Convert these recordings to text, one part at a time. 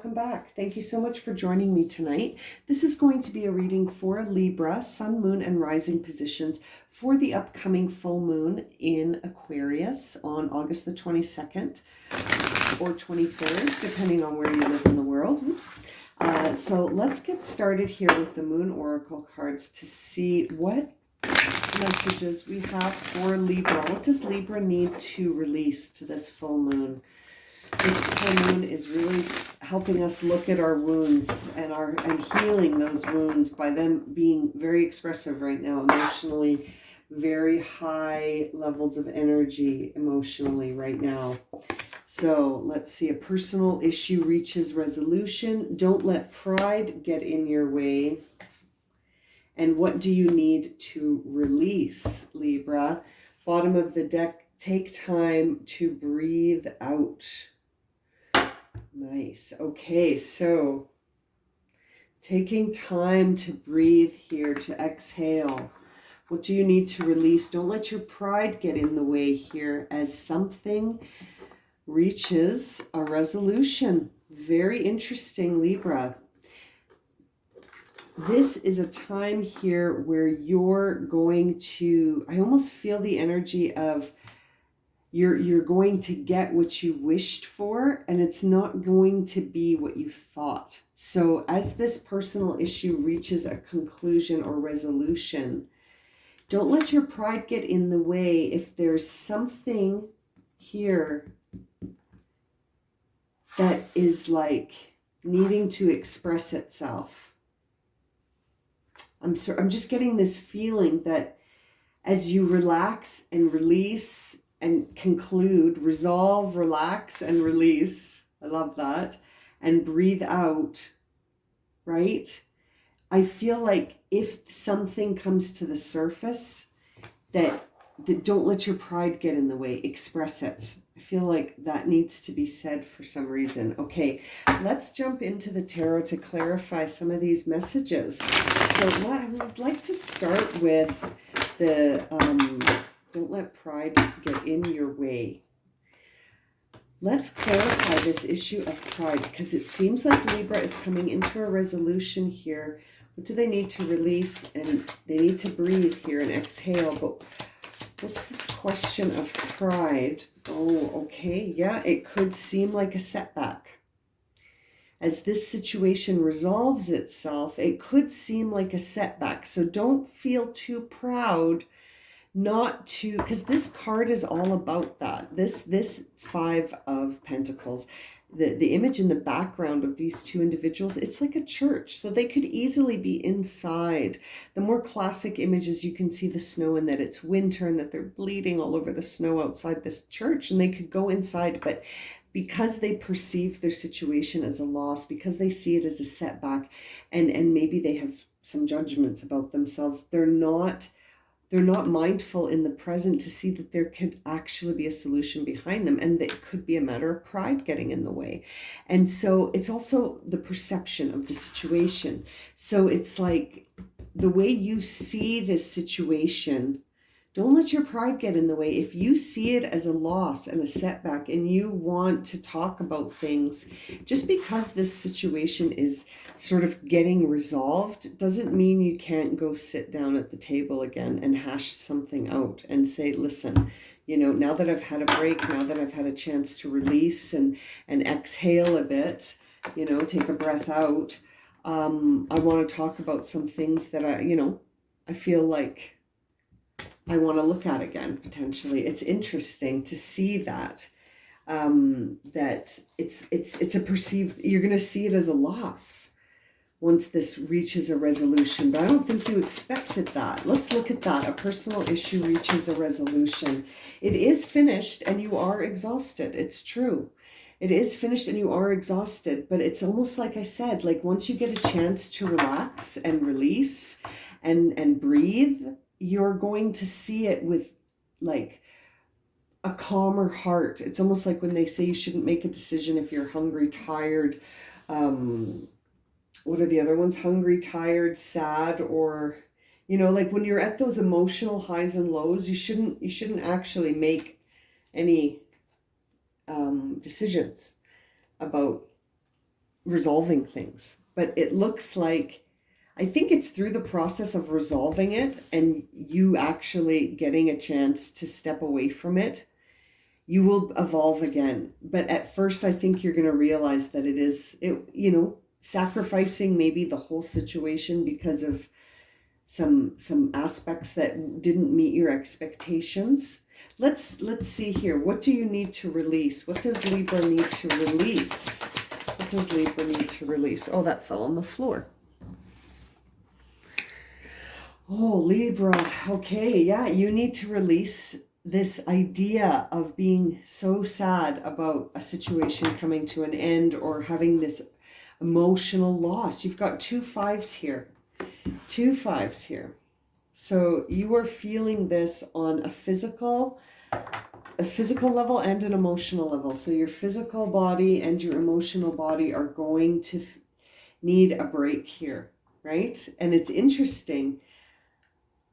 welcome back. Thank you so much for joining me tonight. This is going to be a reading for Libra, Sun, Moon, and Rising positions for the upcoming full moon in Aquarius on August the 22nd or 23rd, depending on where you live in the world. Oops. So let's get started here with the Moon Oracle cards to see what messages we have for Libra. What does Libra need to release to this full moon? This full moon is really helping us look at our wounds and healing those wounds by them being very expressive right now, emotionally, very high levels of energy emotionally right now. So let's see, a personal issue reaches resolution. Don't let pride get in your way. And what do you need to release, Libra? Bottom of the deck, take time to breathe out. Nice. Okay, so taking time to breathe here, to exhale. What do you need to release? Don't let your pride get in the way here as something reaches a resolution. Very interesting, Libra. This is a time here where you're going to, I almost feel the energy of you're going to get what you wished for, and it's not going to be what you thought. So as this personal issue reaches a conclusion or resolution, don't let your pride get in the way. If there's something here that is like needing to express itself, I'm just getting this feeling that as you relax and release and conclude, resolve, relax, and release. I love that. And breathe out, right? I feel like if something comes to the surface, that don't let your pride get in the way. Express it. I feel like that needs to be said for some reason. Okay, let's jump into the tarot to clarify some of these messages. So I would like to start with the... don't let pride get in your way. Let's clarify this issue of pride, because it seems like Libra is coming into a resolution here. What do they need to release? And they need to breathe here and exhale. But what's this question of pride? Oh, okay. Yeah, it could seem like a setback. As this situation resolves itself, it could seem like a setback. So don't feel too proud not to, because this card is all about that. This Five of Pentacles, the image in the background of these two individuals, it's like a church, so they could easily be inside. The more classic images, you can see the snow and that it's winter and that they're bleeding all over the snow outside this church, and they could go inside, but because they perceive their situation as a loss, because they see it as a setback, and maybe they have some judgments about themselves, they're not mindful in the present to see that there could actually be a solution behind them, and that could be a matter of pride getting in the way. And so it's also the perception of the situation. So it's like the way you see this situation, don't let your pride get in the way. If you see it as a loss and a setback and you want to talk about things, just because this situation is sort of getting resolved doesn't mean you can't go sit down at the table again and hash something out and say, listen, you know, now that I've had a break, now that I've had a chance to release and exhale a bit, you know, take a breath out, I want to talk about some things that I feel like I want to look at again, potentially. It's interesting to see that, that it's a perceived, you're going to see it as a loss once this reaches a resolution, but I don't think you expected that. Let's look at that. A personal issue reaches a resolution. It is finished and you are exhausted. It's true. It is finished and you are exhausted, but it's almost like I said, like once you get a chance to relax and release and breathe, you're going to see it with like a calmer heart. It's almost like when they say you shouldn't make a decision if you're hungry, tired. What are the other ones? Hungry, tired, sad, or, you know, like when you're at those emotional highs and lows, you shouldn't actually make any decisions about resolving things. But it looks like, I think it's through the process of resolving it and you actually getting a chance to step away from it, you will evolve again. But at first, I think you're going to realize that it is, sacrificing maybe the whole situation because of some aspects that didn't meet your expectations. Let's see here. What do you need to release? What does Libra need to release? What does Libra need to release? Oh, that fell on the floor. Oh, Libra. Okay, yeah, you need to release this idea of being so sad about a situation coming to an end or having this emotional loss. You've got 2 5s here. 2 5s here. So you are feeling this on a physical level and an emotional level. So your physical body and your emotional body are going to need a break here, right? And it's interesting.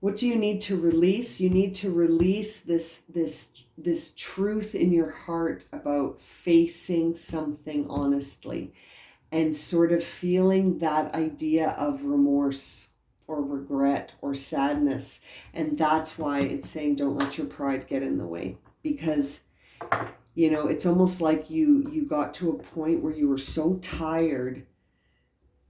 What do you need to release? You need to release this truth in your heart about facing something honestly and sort of feeling that idea of remorse or regret or sadness. And that's why it's saying don't let your pride get in the way, because it's almost like you got to a point where you were so tired.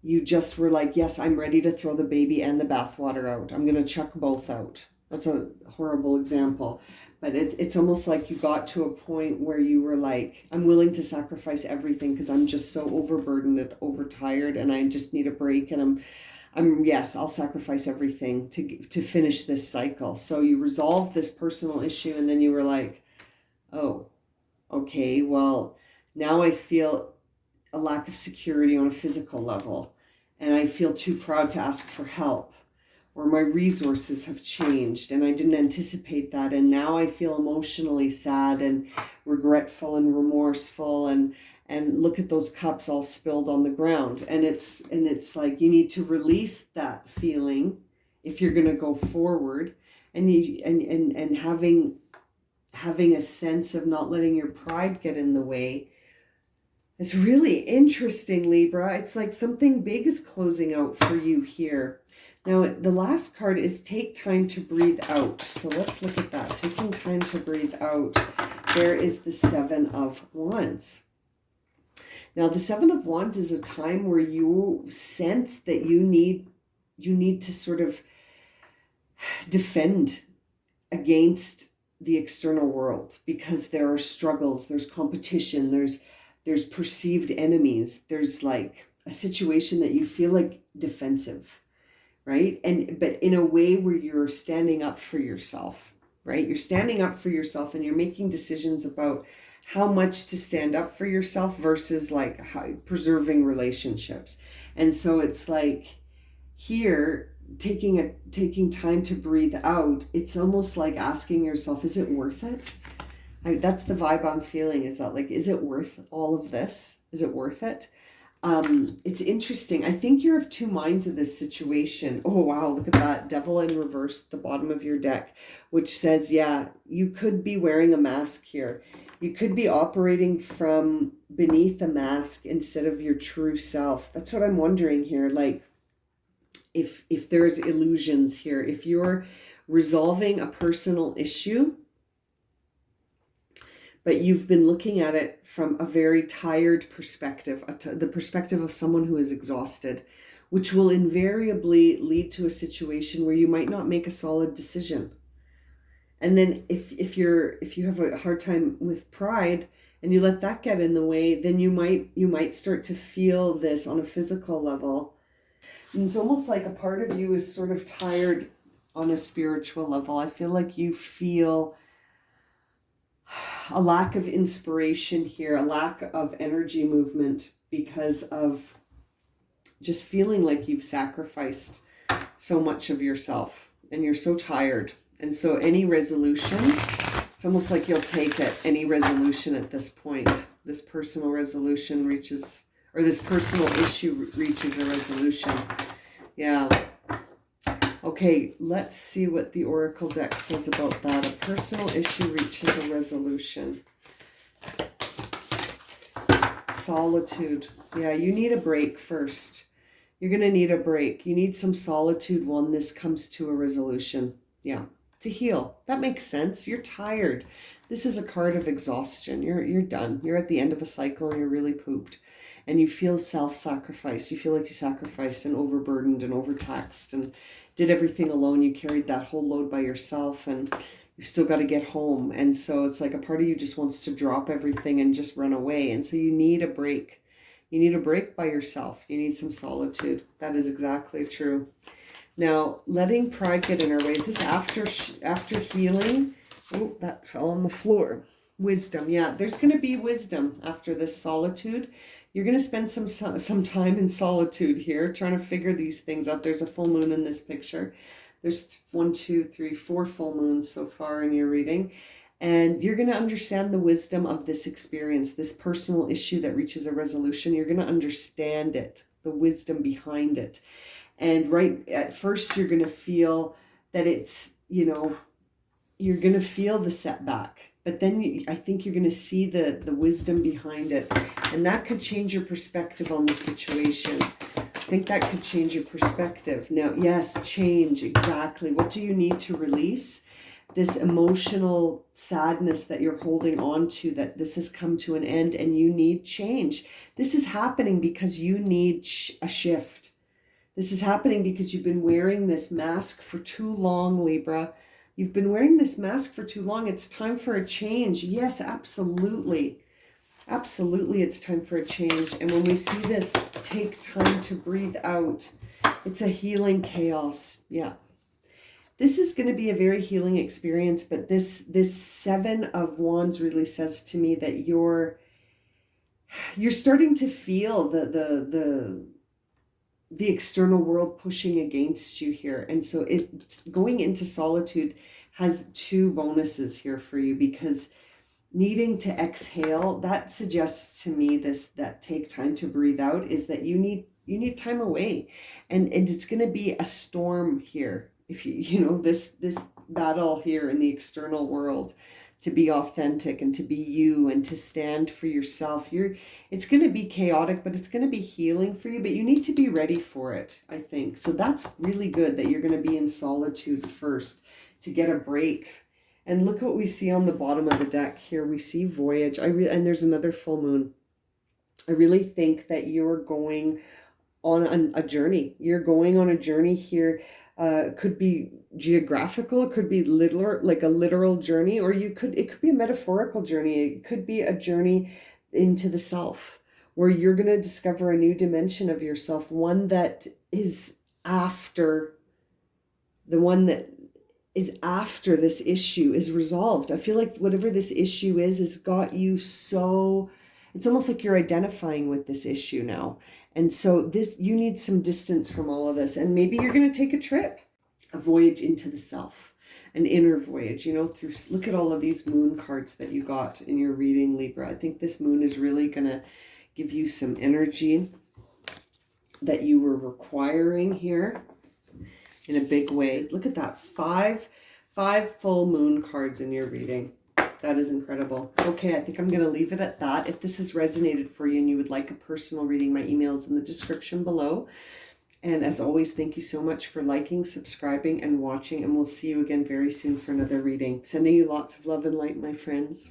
You just were like, yes, I'm ready to throw the baby and the bathwater out. I'm going to chuck both out. That's a horrible example. But it's almost like you got to a point where you were like, I'm willing to sacrifice everything because I'm just so overburdened and overtired and I just need a break. And yes, I'll sacrifice everything to finish this cycle. So you resolve this personal issue and then you were like, oh, okay, well, now I feel a lack of security on a physical level, and I feel too proud to ask for help, or my resources have changed and I didn't anticipate that, and now I feel emotionally sad and regretful and remorseful, and look at those cups all spilled on the ground. And it's like you need to release that feeling if you're going to go forward, and having a sense of not letting your pride get in the way. It's really interesting, Libra. It's like something big is closing out for you here. Now, the last card is take time to breathe out. So let's look at that. Taking time to breathe out. There is the 7 of Wands. Now, the 7 of Wands is a time where you sense that you need to sort of defend against the external world, because there are struggles, there's competition, there's perceived enemies, there's like a situation that you feel like defensive, right? But in a way where you're standing up for yourself, right? You're standing up for yourself and you're making decisions about how much to stand up for yourself versus like preserving relationships. And so it's like here, taking time to breathe out, it's almost like asking yourself, is it worth it? That's the vibe I'm feeling, is that like, is it worth all of this? Is it worth it? It's interesting. I think you're of 2 minds of this situation. Oh, wow. Look at that. Devil in reverse, the bottom of your deck, which says, yeah, you could be wearing a mask here. You could be operating from beneath a mask instead of your true self. That's what I'm wondering here. Like, if there's illusions here, if you're resolving a personal issue, but you've been looking at it from a very tired perspective, the perspective of someone who is exhausted, which will invariably lead to a situation where you might not make a solid decision. And then if you have a hard time with pride and you let that get in the way, then you might start to feel this on a physical level. And it's almost like a part of you is sort of tired on a spiritual level. I feel like you feel a lack of inspiration here, a lack of energy movement because of just feeling like you've sacrificed so much of yourself and you're so tired. And so any resolution, it's almost like you'll take it, any resolution at this point. This personal resolution reaches, or this personal issue reaches a resolution. Yeah. Okay, let's see what the Oracle deck says about that. A personal issue reaches a resolution. solitude. Yeah, you need a break first. You're going to need a break. You need some solitude when this comes to a resolution. Yeah, to heal. That makes sense. You're tired. This is a card of exhaustion. You're done. You're at the end of a cycle and you're really pooped. And you feel self-sacrifice. You feel like you sacrificed and overburdened and overtaxed and did everything alone. You carried that whole load by yourself and you still got to get home. And so it's like a part of you just wants to drop everything and just run away. And so you need a break. You need a break by yourself. You need some solitude. That is exactly true. Now, letting pride get in our way. Is this after healing? Oh, that fell on the floor. Wisdom. Yeah, there's going to be wisdom after this solitude. You're going to spend some time in solitude here, trying to figure these things out. There's a full moon in this picture. There's 1, 2, 3, 4 full moons so far in your reading. And you're going to understand the wisdom of this experience, this personal issue that reaches a resolution. You're going to understand it, the wisdom behind it. And right at first, you're going to feel that it's, you're going to feel the setback. But then I think you're going to see the wisdom behind it. And that could change your perspective on the situation. I think that could change your perspective. Now, yes, change, exactly. What do you need to release? This emotional sadness that you're holding on to, that this has come to an end and you need change. This is happening because you need a shift. This is happening because you've been wearing this mask for too long, Libra. You've been wearing this mask for too long. It's time for a change. Yes, absolutely. Absolutely, it's time for a change. And when we see this, take time to breathe out. It's a healing chaos. Yeah. This is going to be a very healing experience, but this 7 of Wands really says to me that you're starting to feel the external world pushing against you here. And so going into solitude has 2 bonuses here for you, because needing to exhale, that suggests to me that take time to breathe out is that you need time away, and it's going to be a storm here. If this battle here in the external world to be authentic and to be you and to stand for yourself, it's going to be chaotic, but it's going to be healing for you, but you need to be ready for it, I think. So that's really good that you're going to be in solitude first to get a break. And look what we see on the bottom of the deck here. We see voyage. And there's another full moon. I really think that you're going on a journey. You're going on a journey here. Could be geographical, it could be literal, like a literal journey, or it could be a metaphorical journey. It could be a journey into the self, where you're going to discover a new dimension of yourself, one that is after this issue is resolved. I feel like whatever this issue is got you so, it's almost like you're identifying with this issue now. And so you need some distance from all of this. And maybe you're going to take a trip, a voyage into the self, an inner voyage, look at all of these moon cards that you got in your reading, Libra. I think this moon is really going to give you some energy that you were requiring here in a big way. Look at that, five full moon cards in your reading. That is incredible. Okay, I think I'm going to leave it at that. If this has resonated for you and you would like a personal reading, my email is in the description below. And as always, thank you so much for liking, subscribing, and watching. And we'll see you again very soon for another reading. Sending you lots of love and light, my friends.